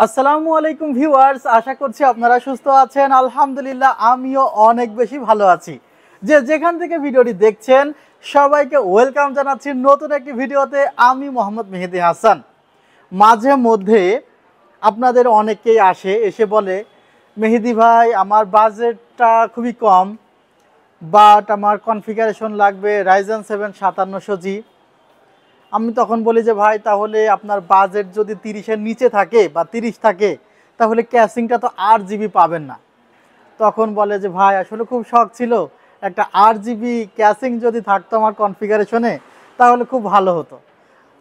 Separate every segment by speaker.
Speaker 1: আসসালামু আলাইকুম ভিউয়ার্স, আশা করছি আপনারা সুস্থ আছেন। আলহামদুলিল্লাহ আমিও অনেক বেশি ভালো আছি। যেখান থেকে ভিডিওটি দেখছেন সবাইকে ওয়েলকাম জানাচ্ছি নতুন একটি ভিডিওতে। আমি মোহাম্মদ মেহেদি হাসান। মাঝে মধ্যে আপনাদের অনেকেই এসে বলে, মেহেদি ভাই আমার বাজেটটা খুবই কম, বাট আমার কনফিগারেশন লাগবে রাইজেন 7 5700G। আমি তখন বলি যে ভাই, তাহলে আপনার বাজেট যদি 30-এর নিচে থাকে বা 30 থাকে, তাহলে ক্যাসিংটা তো 8GB পাবেন না। তখন বলে যে ভাই আসলে খুব শখ ছিল, একটা 8GB ক্যাসিং যদি থাকতো আমার কনফিগারেশনে তাহলে খুব ভালো হতো।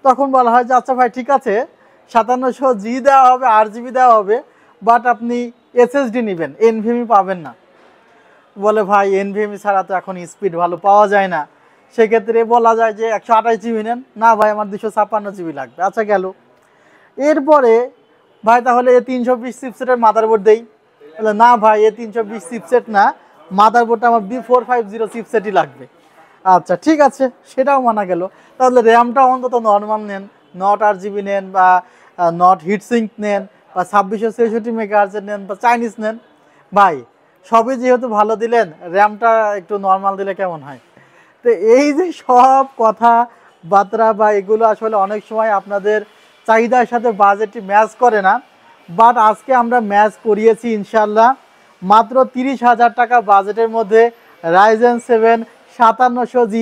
Speaker 1: তখন বলা হয় যে আচ্ছা ভাই ঠিক আছে, 5700G দেওয়া হবে, 8GB দেওয়া হবে, বাট আপনি এসএসডি নেবেন, এনভিএমই পাবেন না। বলে ভাই এনভিএমই ছাড়া তো এখন স্পিড ভালো পাওয়া যায় না। সেক্ষেত্রে বলা যায় যে 128GB নেন। না ভাই আমার 256GB লাগবে। আচ্ছা গেল। এরপরে ভাই তাহলে A320 চিপসেটের মাদারবোর্ড দেই। বলে না ভাই A320 চিপসেট না, মাদারবোর্ডটা আমার B450 চিপসেটই লাগবে। আচ্ছা ঠিক আছে, সেটাও মানা গেল। তাহলে র্যামটা অন্তত নর্মাল নেন, নট 8GB নেন, বা নট হিটসিঙ্ক নেন, বা 2663 মেগাহার্জের নেন, বা চাইনিজ নেন। ভাই সবই যেহেতু ভালো দিলেন, র্যামটা একটু নর্মাল দিলে কেমন হয়? তো এই যে সব কথা বার্তা বা এগুলো আসলে অনেক সময় আপনাদের চাহিদার সাথে বাজেটটি ম্যাচ করে না। বাট আজকে আমরা ম্যাচ করিয়েছি ইনশাল্লাহ। মাত্র 30,000 টাকা বাজেটের মধ্যে রাইজেন 7 5700G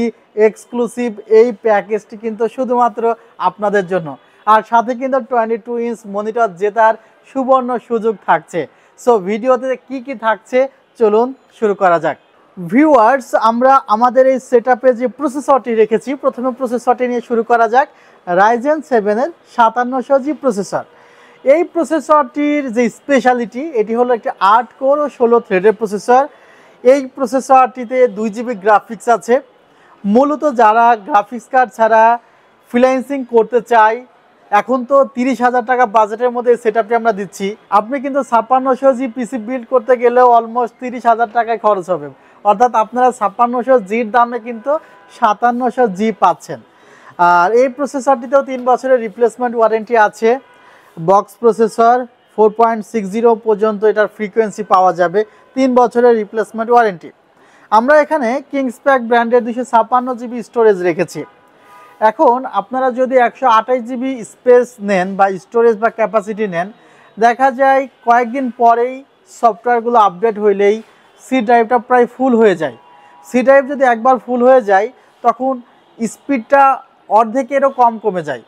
Speaker 1: এক্সক্লুসিভ এই প্যাকেজটি কিন্তু শুধুমাত্র আপনাদের জন্য। আর সাথে কিন্তু 22 ইঞ্চ মনিটর জেতার সুবর্ণ সুযোগ থাকছে। সো ভিডিওতে কি কি থাকছে চলুন শুরু করা যাক। ভিউয়ার্স, আমরা আমাদের এই সেটআপে যে প্রসেসরটি রেখেছি, প্রথমে প্রসেসরটি নিয়ে শুরু করা যাক। রাইজেন 7-এর 5700G প্রসেসর। এই প্রসেসরটির যে স্পেশালিটি, এটি হলো একটি 8 কোর ও 16 থ্রেডের প্রসেসর। এই প্রসেসরটিতে 2GB গ্রাফিক্স আছে। মূলত যারা গ্রাফিক্স কার্ড ছাড়া ফ্রিল্যান্সিং করতে চায়, এখন তো 30,000 টাকা বাজেটের মধ্যে সেটআপটি আমরা দিচ্ছি। আপনি কিন্তু 5600G পিসি বিল্ড করতে গেলেও অলমোস্ট 30,000 টাকায় খরচ হবে। অর্থাৎ আপনারা 5600Gর দামে কিন্তু 5700G পাচ্ছেন। আর এই প্রসেসরটিতেও 3 বছরের রিপ্লেসমেন্ট ওয়ারেন্টি আছে। বক্স প্রসেসর 4.60 পর্যন্ত এটার ফ্রিকোয়েন্সি পাওয়া যাবে, 3 বছরের রিপ্লেসমেন্ট ওয়ারেন্টি। আমরা এখানে কিংসপ্যাক ব্র্যান্ডের 256GB স্টোরেজ রেখেছি। এখন আপনারা যদি 128GB স্পেস নেন বা স্টোরেজ বা ক্যাপাসিটি নেন, দেখা যায় কয়েকদিন পরেই সফটওয়্যারগুলো আপডেট হইলেই সি ড্রাইভটা প্রায় ফুল হয়ে যায়। সি ড্রাইভ যদি একবার ফুল হয়ে যায়, তখন স্পিডটা অর্ধেকেরও কম কমে যায়।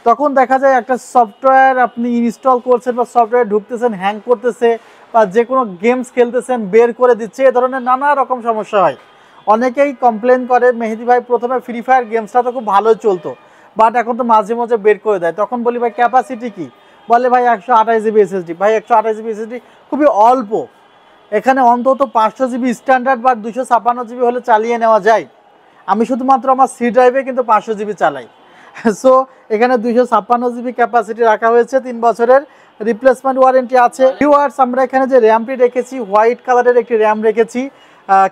Speaker 1: তখন দেখা যায় একটা সফটওয়্যার আপনি ইনস্টল করছেন বা সফটওয়্যার ঢুকতেছেন, হ্যাং করতেছে, বা যে কোনো গেমস খেলতেছেন বের করে দিচ্ছে, এ ধরনের নানা রকম সমস্যা হয়। অনেকেই কমপ্লেন করে, মেহেদি ভাই প্রথমে ফ্রি ফায়ার গেমসটা তো খুব ভালোই চলতো, বাট এখন তো মাঝে মাঝে বের করে দেয়। তখন বলি ভাই ক্যাপাসিটি কি? বলে ভাই 128GB এসএসডি। ভাই 128GB এসএসডি খুবই অল্প, এখানে অন্তত 500GB স্ট্যান্ডার্ড বা 256GB হলে চালিয়ে নেওয়া যায়। আমি শুধুমাত্র আমার সি ড্রাইভে কিন্তু 500GB চালাই। সো এখানে 256GB ক্যাপাসিটি রাখা হয়েছে, 3 বছরের রিপ্লেসমেন্ট ওয়ারেন্টি আছে। ভিউয়ার্স, আমরা এখানে যে র্যামটি রেখেছি, হোয়াইট কালারের একটি র্যাম রেখেছি,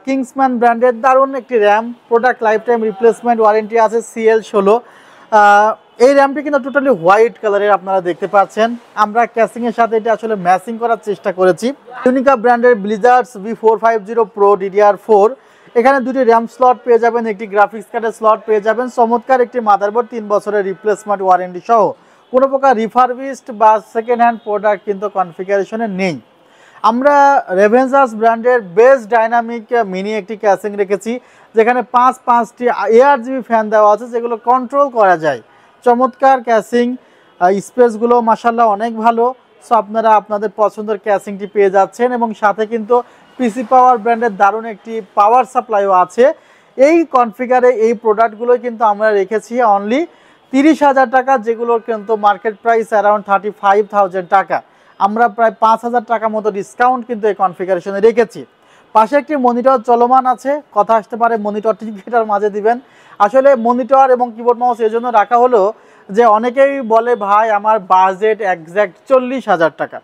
Speaker 1: কিংসম্যান ব্র্যান্ডের দারুণ একটি RAM. Product life time replacement warranty আছে CL16। এই র্যামটি কিন্তু টোটালি হোয়াইট কালারের আপনারা দেখতে পাচ্ছেন। আমরা ক্যাসিংয়ের সাথে এটা আসলে ম্যাচিং করার চেষ্টা করেছি। ইউনিকা ব্র্যান্ডের ব্লিজার্ডস B450 Pro DDR4। এখানে দুটি র্যাম স্লট পেয়ে যাবেন, একটি গ্রাফিক্স কার্ডের স্লট পেয়ে যাবেন, চমৎকার একটি মাদারবোর্ড, 3 বছরের রিপ্লেসমেন্ট ওয়ারেন্টি সহ। কোনো প্রকার রিফারবিশড বা সেকেন্ড হ্যান্ড প্রোডাক্ট কিন্তু কনফিগারেশনে নেই। আমরা রেভেনজাস ব্র্যান্ডের বেস্ট ডাইনামিক মিনি একটি ক্যাসিং রেখেছি, যেখানে 5টি ARGB ফ্যান দেওয়া আছে, যেগুলো কন্ট্রোল করা যায়। চমৎকার ক্যাসিং, স্পেসগুলো মাশাআল্লাহ অনেক ভালো। সো আপনারা আপনাদের পছন্দের ক্যাসিংটি পেয়ে যাচ্ছেন, এবং সাথে কিন্তু পিসি পাওয়ার ব্র্যান্ডের দারুণ একটি পাওয়ার সাপ্লাইও আছে। এই কনফিগারে এই প্রোডাক্টগুলোই কিন্তু আমরা রেখেছি অনলি 30,000 টাকা, যেগুলোর কিন্তু মার্কেট প্রাইস অ্যারাউন্ড 35,000 টাকা। আমরা প্রায় 5,000 টাকা মতো ডিসকাউন্ট কিন্তু এই কনফিগারেশনে রেখেছি। পাশে একটি মনিটর চলমান আছে, কথা আসতে পারে মনিটরটি এটার মাঝে দিবেন। আসলে মনিটর এবং কিবোর্ড মাউস এই জন্য রাখা হলো যে অনেকেই বলে ভাই আমার বাজেট একজ্যাক্ট 40,000 টাকা।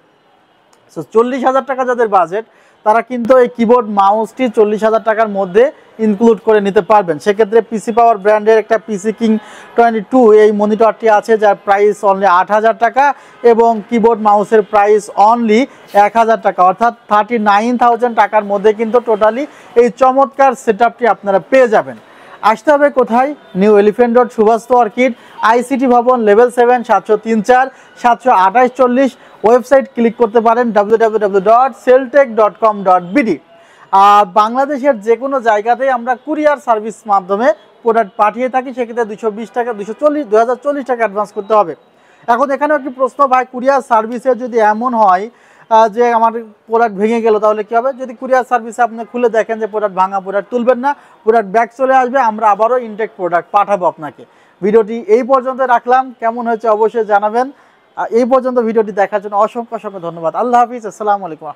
Speaker 1: সো 40,000 টাকা যাদের বাজেট, তারা কিন্তু এই কিবোর্ড মাউসটি 40,000 টাকার মধ্যে ইনক্লুড করে নিতে পারবেন। সেক্ষেত্রে পিসি পাওয়ার ব্র্যান্ডের একটা পিসি কিং 22 এই মনিটরটি আছে, যার প্রাইস অনলি 8,000 টাকা এবং কিবোর্ড মাউসের প্রাইস অনলি 1,000 টাকা, অর্থাৎ 39,000 টাকার মধ্যে কিন্তু টোটালি এই চমৎকার সেটআপটি আপনারা পেয়ে যাবেন। আসতে হবে কোথায়? New Elephant Road, Subhash Orchid, ICT Bhaban, level 7, 703 728 40। Website click করতে পারেন www.celltech.com.bd। আর বাংলাদেশের যে কোনো জায়গাতেই আমরা কুরিয়ার সার্ভিস মাধ্যমে প্রোডাক্ট পাঠিয়ে থাকি। সেক্ষেত্রে 220 টাকা 240 টাকা অ্যাডভান্স করতে হবে। এখন এখানেও একটি প্রশ্ন, ভাই কুরিয়ার সার্ভিসে যদি এমন হয় যে আমার প্রোডাক্ট ভেঙে গেল তাহলে কী হবে? যদি কুরিয়ার সার্ভিসে আপনি খুলে দেখেন যে প্রোডাক্ট ভাঙা, প্রোডাক্ট তুলবেন না, প্রোডাক্ট ব্যাক চলে আসবে, আমরা আবারও ইনটেক প্রোডাক্ট পাঠাবো আপনাকে। ভিডিওটি এই পর্যন্ত রাখলাম, কেমন হয়েছে অবশ্যই জানাবেন। এই পর্যন্ত ভিডিওটি দেখার জন্য অসংখ্য ধন্যবাদ। আল্লাহ হাফিজ, আসসালামু আলাইকুম।